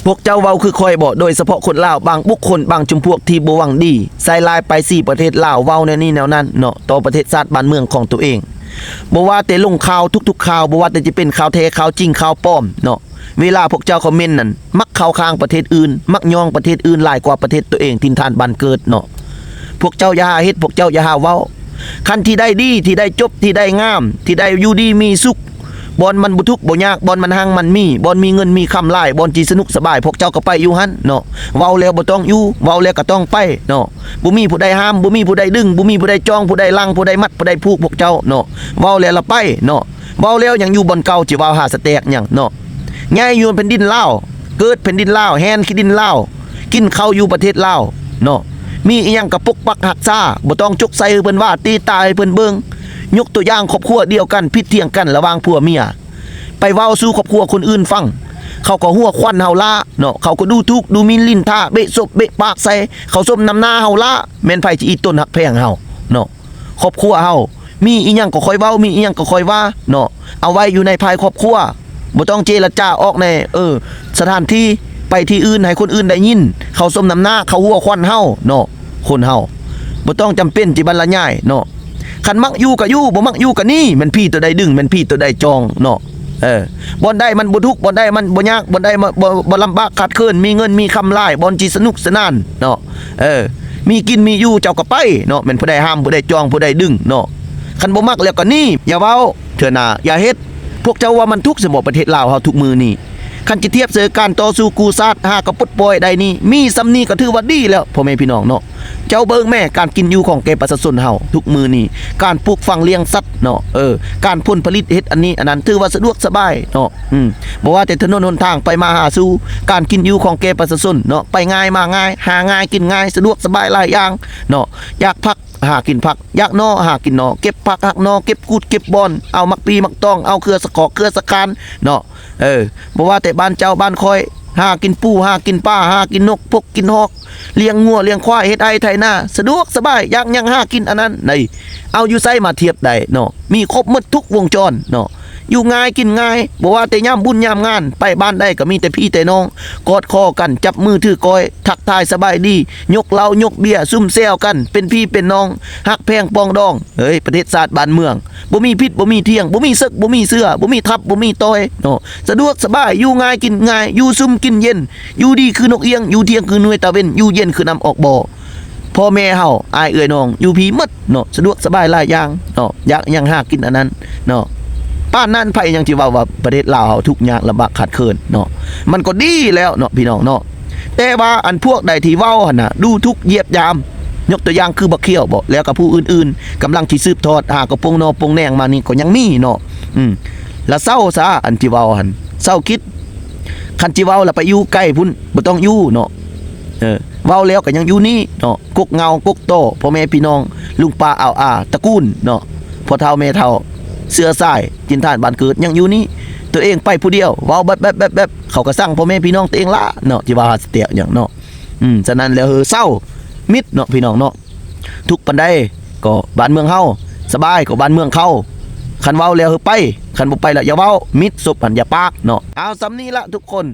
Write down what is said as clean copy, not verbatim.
พวกเจ้าเว้าคือคอยบ่โดยเฉพาะคนลาวบางบุคคลบางจุมพวกที่บ่หวังดีใส่ลายไป4ประเทศลาวเว้าแนวนี้แนวนั้นเนาะต่อประเทศชาติบ้านเมืองของตัวเองบ่ว่าแต่ลงข่าวทุกๆข่าวบ่ว่าแต่จะเป็นข่าวแท้ข่าวจริงข่าวปลอมเนาะเวลาพวกเจ้าคอมเมนต์นั่นมักเข้าข้างประเทศอื่นมักย่องประเทศอื่นหลายกว่าประเทศตัวเองถิ่นฐานบ้านเกิดเนาะพวกเจ้าอย่าหาเฮ็ดพวกเจ้าอย่าหาเว้าคันที่ได้ดีที่ได้จบที่ได้งามที่ได้อยู่ดีมีสุขบอนมันบ่ทุกข์บ่ยากบอนมันหังมันมีบอนมีเงินมีคำหลายบอนจีสนุกสบายพวกเจ้าก็ไปอยู่หั่นเนาะเว้าแล้วบ่ต้องอยู่เว้าแล้วก็ต้องไปเนาะบ่มีผู้ใดห้ามบ่มีผู้ใดดึงบ่มีผู้ใดจ้องผู้ใดลังผู้ใดมัดผู้ใดผูกพวกเจ้าเนาะเว้าแล้วละไปเนาะเว้าแล้วยังอยู่บอนเก่าสิเว้าหาสแตกหยังเนาะง่ายอยู่แผ่นดินลาวเกิดแผ่นดินลาวแฮนขี้ดินลาวกินข้าวอยู่ประเทศลาวเนาะมีอีหยังก็ปกปักรักษาบ่ต้องจกใส่เพิ่นว่าตีตายเพิ่นเบิ่งยกตัวอย่างครอบครัวเดียวกันผิดเถียงกันระหว่างผัวเมียไปเว้าสู่ครอบครัวคนอื่นฟังเขาก็หัวควันเฮาละเนาะเขาก็ดูทุกดูมีลิ้นท่าเบะซบเบะปากใส่เขาส้มนำหน้าเฮาละแม่นไผสิอีต้นหักแพงเฮาเนาะครอบครัวเฮามีอีหยังก็ค่อยเว้ามีอีหยังก็ค่อยว่าเนาะเอาไว้อยู่ในภายครอบครัวบ่ต้องเจรจาออกในสถานที่ไปที่อื่นให้คนอื่นได้ยินเขาส้มนำหน้าเขาหัวควันเฮาเนาะคนเฮาบ่ต้องจำเป็นจิบรรยายเนาะคันมักอยู่ก็อยู่บ่มักอยู่ก็นี่มันพี่ตัวใดดึงมันพี่ตัวใดจองเนาะบ่ได้มันบ่ทุกข์บ่ได้มันบ่ยากบ่ได้บ่ลำบากขาดเคินมีเงินมีคำหลายบ่จีสนุกสนานเนาะมีกินมีอยู่เจ้าก็ไปเนาะแม่นผู้ใดห้ามผู้ใดจองผู้ใดดึงเนาะคันบ่มักแล้วก็นี่อย่าเว้าเถื่อหน้าอย่าเฮ็ดพวกเจ้าว่ามันทุกข์สมบ่ประเทศลาวเฮาทุกมือนี่คันจะเทียบเสการต่อสู้กูซาดหากระปดปล่อยใดนี่มีซำนี้ก็ถือว่าดีแล้วพ่อแม่พี่น้องเนาะเจ้าเบิ่งแม่การกินอยู่ของแกประชาชนเฮาทุกมือนี่การปลูกฝังเลี้ยงสัตว์เนาะการพ่นผลิตเฮ็ดอันนี้อันนั้นถือว่าสะดวกสบายเนาะบ่ว่าแต่ถนนหนทางไปมาหาสู่การกินอยู่ของแกประชาชนเนาะไปง่ายมาง่ายหาง่ายกินง่ายสะดวกสบายหลายอย่างเนาะอยากพักหากินผักอยากนอหากินนอเก็บผักหักนอเก็บกูดเก็บบอนเอามักปีมักตองเอาเครือสะกอกเครือสะคานเนาะบ่ว่าแต่บ้านเจ้าบ้านคอยหากินปูหากินปลาหากินนกพกกินฮอกเลี้ยงงัวเลี้ยงควายเฮ็ดไร่ไถนาสะดวกสบายอยากยังหากินอันนั้นในเอาอยู่ไสมาเทียบได้เนาะมีครบหมดทุกวงจรเนาะอยู่ง่ายกินง่ายบ่ว่าแต่ยามบุญยามงานไปบ้านได้ก็มีแต่พี่แต่น้องกอดคอกันจับมือถือกอยทักทายสบายดียกเหล้ายกเบียร์ซุ่มแซวกันเป็นพี่เป็นน้องฮักแพงปองดองประเทศชาติบ้านเมืองบ่มีพิษบ่มีเที่ยงบ่มีซึกบ่มีเสื้อบ่มีทับบ่มีต้อยเนาะสะดวกสบายอยู่ง่ายกินง่ายอยู่ซุ่มกินเย็นอยู่ดีคือนกเอียงอยู่เที่ยงคือหน่วยตะเว้นอยู่เย็นคือน้ำออกบ่อพ่อแม่เฮาอายเอื้อยน้องอยู่พีหมดเนาะสะดวกสบายหลายอย่างเนาะอยากยังหากินอันนั้นเนาะป้านนั่นไผยังสิว่าประเทศลาวเฮาทุกข์ยากลำบากขาดเคินเนาะมันก็ดีแล้วเนาะพี่น้องเนาะแต่ว่าอันพวกใดที่เว้าหั่นน่ะดูทุกข์เหยียบยามยกตัวอย่างคือบักเขียวบ่แล้วก็ผู้อื่นๆกำลังสิสืบทอดหากระปงนอปงแนงมานี่ก็ยังมีเนาะแล้วเศร้าซะอันที่เว้าหั่นเศร้าคิดคันสิเว้าแล้วไปอยู่ใกล้พุ่นบ่ต้องอยู่เนาะเว้าแล้วก็ยังอยู่นี่เนาะกกเงากกโตพ่อแม่พี่น้องลุงป้าอ้าวอาตระกูลเนาะพ่อเฒ่าแม่เฒ่าเสื้อสายจินทานบ้านเกิดยังอยู่นี่ตัวเองไปผู้เดียวเว้าแบบเขาก็สั่งพ่อแม่พี่น้องตัวเองละเนาะที่ว่าสเตียอย่างเนาะฉะนั้นแล้วเศร้ามิดเนาะพี่น้องเนาะทุกปานใดก็บ้านเมืองเฮาสบายก็บ้านเมืองเขาคันเว้าแล้วไปคันบ่ไปแล้วอย่าเว้ามิดสุบหันอย่าปากเนาะเอาสำนี้ละทุกคน